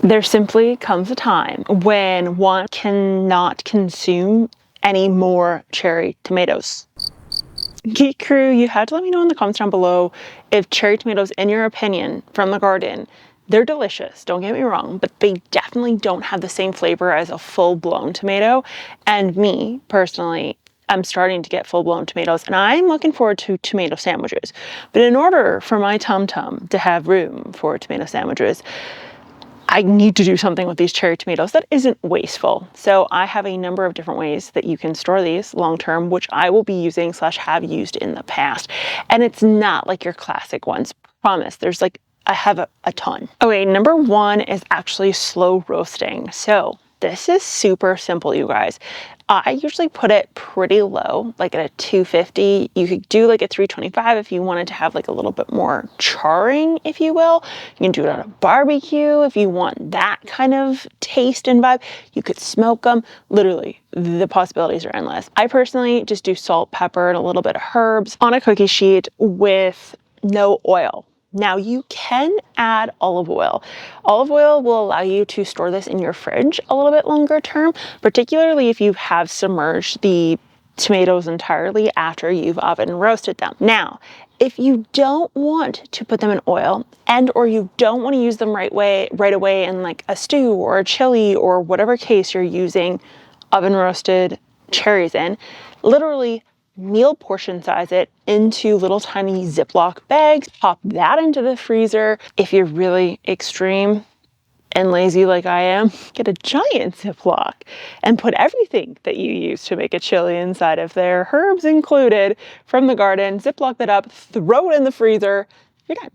There simply comes a time when one cannot consume any more cherry tomatoes. Geek Crew, you had to let me know in the comments down below if cherry tomatoes, in your opinion, from the garden, they're delicious, don't get me wrong, but they definitely don't have the same flavor as a full-blown tomato. And me, personally, I'm starting to get full-blown tomatoes, and I'm looking forward to tomato sandwiches. But in order for my tum-tum to have room for tomato sandwiches, I need to do something with these cherry tomatoes that isn't wasteful. So I have a number of different ways that you can store these long-term, which I will be using / have used in the past. And it's not like your classic ones, promise. There's like, I have a ton. Okay, number one is actually slow roasting. So this is super simple, you guys. I usually put it pretty low, like at a 250. You could do like a 325 if you wanted to have like a little bit more charring, if you will. You can do it on a barbecue if you want that kind of taste and vibe. You could smoke them. Literally, the possibilities are endless. I personally just do salt, pepper, and a little bit of herbs on a cookie sheet with no oil. Now you can add olive oil. Olive oil will allow you to store this in your fridge a little bit longer term, particularly if you have submerged the tomatoes entirely after you've oven roasted them. Now, if you don't want to put them in oil or you don't want to use them right away in like a stew or a chili or whatever case you're using oven roasted cherries in, literally meal portion size it into little tiny Ziploc bags, pop that into the freezer. If you're really extreme and lazy like I am, get a giant Ziploc and put everything that you use to make a chili inside of there, herbs included, from the garden, Ziploc that up, throw it in the freezer, you're done.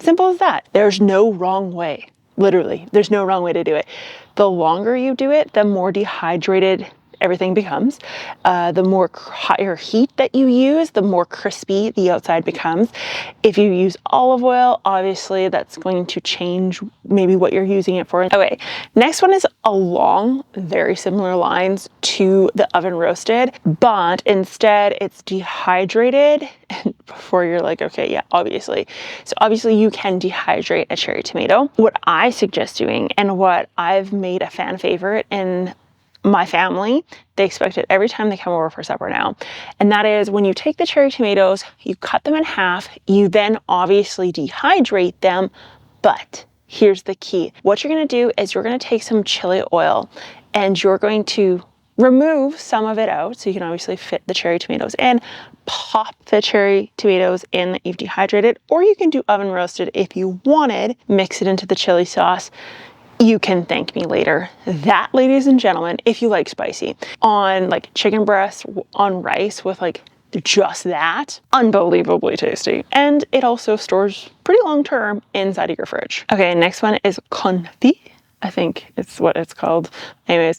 Simple as that. There's no wrong way. Literally, there's no wrong way to do it. The longer you do it, the more dehydrated everything becomes. The more higher heat that you use, the more crispy the outside becomes. If you use olive oil, obviously that's going to change maybe what you're using it for. Okay, next one is along very similar lines to the oven roasted, but instead it's dehydrated. And before you're like, okay, yeah, obviously. So obviously you can dehydrate a cherry tomato. What I suggest doing and what I've made a fan favorite in my family, they expect it every time they come over for supper now. And that is when you take the cherry tomatoes, you cut them in half, you then obviously dehydrate them. But here's the key. What you're gonna do is you're gonna take some chili oil and you're going to remove some of it out so you can obviously fit the cherry tomatoes in, pop the cherry tomatoes in that you've dehydrated, or you can do oven roasted if you wanted, mix it into the chili sauce. You can thank me later. That, ladies and gentlemen, if you like spicy, on like chicken breast on rice with like just that, unbelievably tasty. And it also stores pretty long term inside of your fridge. Okay, next one is confit. I think it's what it's called. Anyways,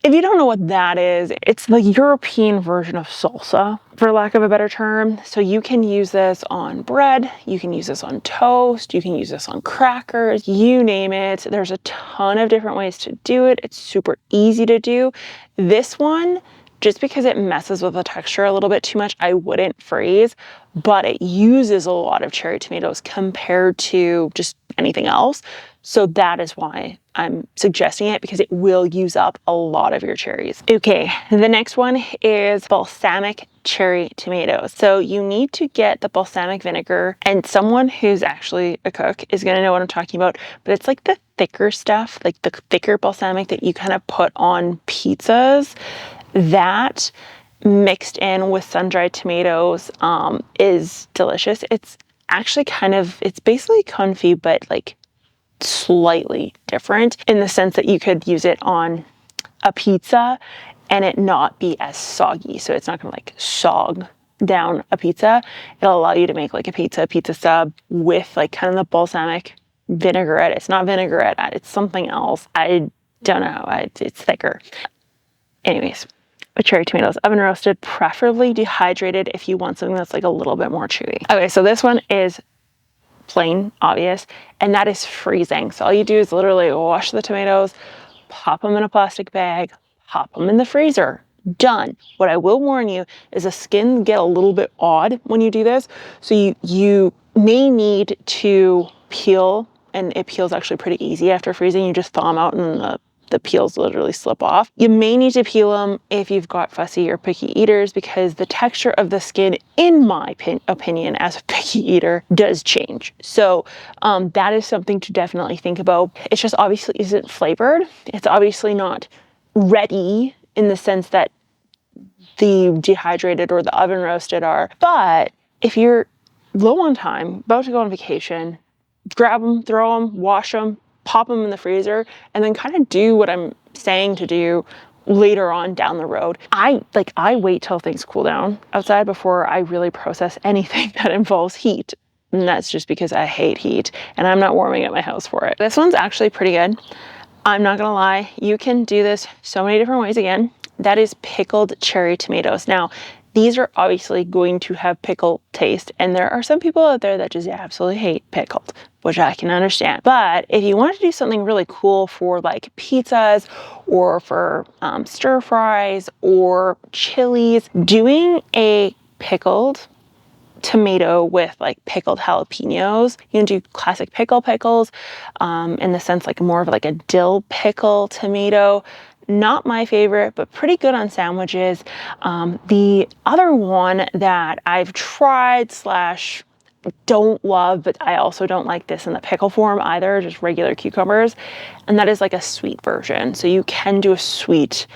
if you don't know what that is, it's the European version of salsa, for lack of a better term. So you can use this on bread, you can use this on toast, you can use this on crackers, you name it. There's a ton of different ways to do it. It's super easy to do. This one, just because it messes with the texture a little bit too much, I wouldn't freeze, but it uses a lot of cherry tomatoes compared to just anything else. So that is why I'm suggesting it, because it will use up a lot of your cherries. Okay, the next one is balsamic cherry tomatoes. So you need to get the balsamic vinegar, and someone who's actually a cook is gonna know what I'm talking about, but it's like the thicker stuff, like the thicker balsamic that you kind of put on pizzas. That mixed in with sun-dried tomatoes is delicious. It's actually it's basically confit, but like slightly different in the sense that you could use it on a pizza and it not be as soggy. So it's not gonna like sog down a pizza. It'll allow you to make like a pizza sub with like kind of the balsamic vinaigrette. It's not vinaigrette, it's something else. I don't know, it's thicker. Anyways, with cherry tomatoes, oven roasted, preferably dehydrated if you want something that's like a little bit more chewy. Okay, so this one is plain obvious, and that is freezing. So all you do is literally wash the tomatoes, pop them in a plastic bag, pop them in the freezer. Done. What I will warn you is the skin get a little bit odd when you do this. So you may need to peel and it peels actually pretty easy after freezing. You just thaw them out and the peels literally slip off. You may need to peel them if you've got fussy or picky eaters, because the texture of the skin, in my opinion, as a picky eater, does change. So that is something to definitely think about. It's just obviously isn't flavored. It's obviously not ready in the sense that the dehydrated or the oven roasted are. But if you're low on time, about to go on vacation, grab them, throw them, wash them, pop them in the freezer, and then kind of do what I'm saying to do later on down the road. I wait till things cool down outside before I really process anything that involves heat. And that's just because I hate heat and I'm not warming up my house for it. This one's actually pretty good. I'm not gonna lie, you can do this so many different ways again. That is pickled cherry tomatoes. Now, these are obviously going to have pickle taste, and there are some people out there that just absolutely hate pickled, which I can understand. But if you want to do something really cool for like pizzas or for stir fries or chilies, doing a pickled tomato with like pickled jalapenos. You can do classic pickles in the sense like more of like a dill pickle tomato. Not my favorite, but pretty good on sandwiches. The other one that I've tried / don't love, but I also don't like this in the pickle form either, just regular cucumbers, and that is like a sweet version. So you can do a sweet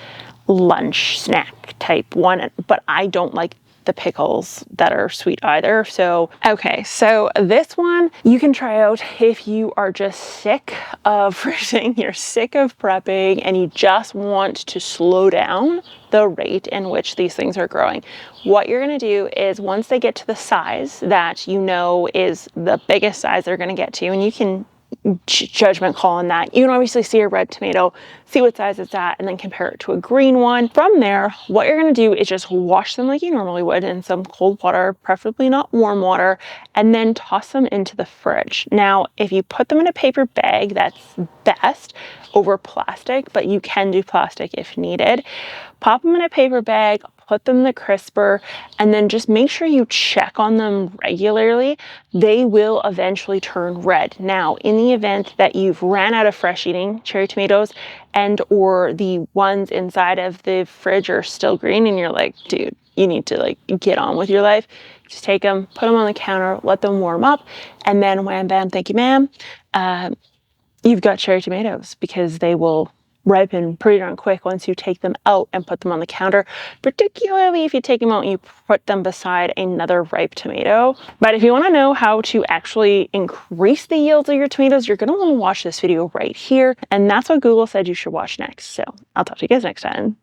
lunch snack type one, but I don't like the pickles that are sweet either. So, okay, so this one you can try out if you are just sick of freezing, you're sick of prepping, and you just want to slow down the rate in which these things are growing. What you're gonna do is once they get to the size that you know is the biggest size they're gonna get to, and you can judgment call on that. You can obviously see a red tomato, see what size it's at, and then compare it to a green one. From there, what you're going to do is just wash them like you normally would in some cold water, preferably not warm water, and then toss them into the fridge. Now, if you put them in a paper bag, that's best over plastic, but you can do plastic if needed. Pop them in a paper bag, put them in the crisper, and then just make sure you check on them regularly. They will eventually turn red. Now, in the event that you've ran out of fresh eating cherry tomatoes and or the ones inside of the fridge are still green and you're like, dude, you need to like get on with your life, just take them, put them on the counter, let them warm up, and then wham bam, thank you ma'am, you've got cherry tomatoes, because they will ripen pretty darn quick once you take them out and put them on the counter, particularly if you take them out and you put them beside another ripe tomato. But if you want to know how to actually increase the yields of your tomatoes, you're going to want to watch this video right here, and that's what Google said you should watch next. So I'll talk to you guys next time.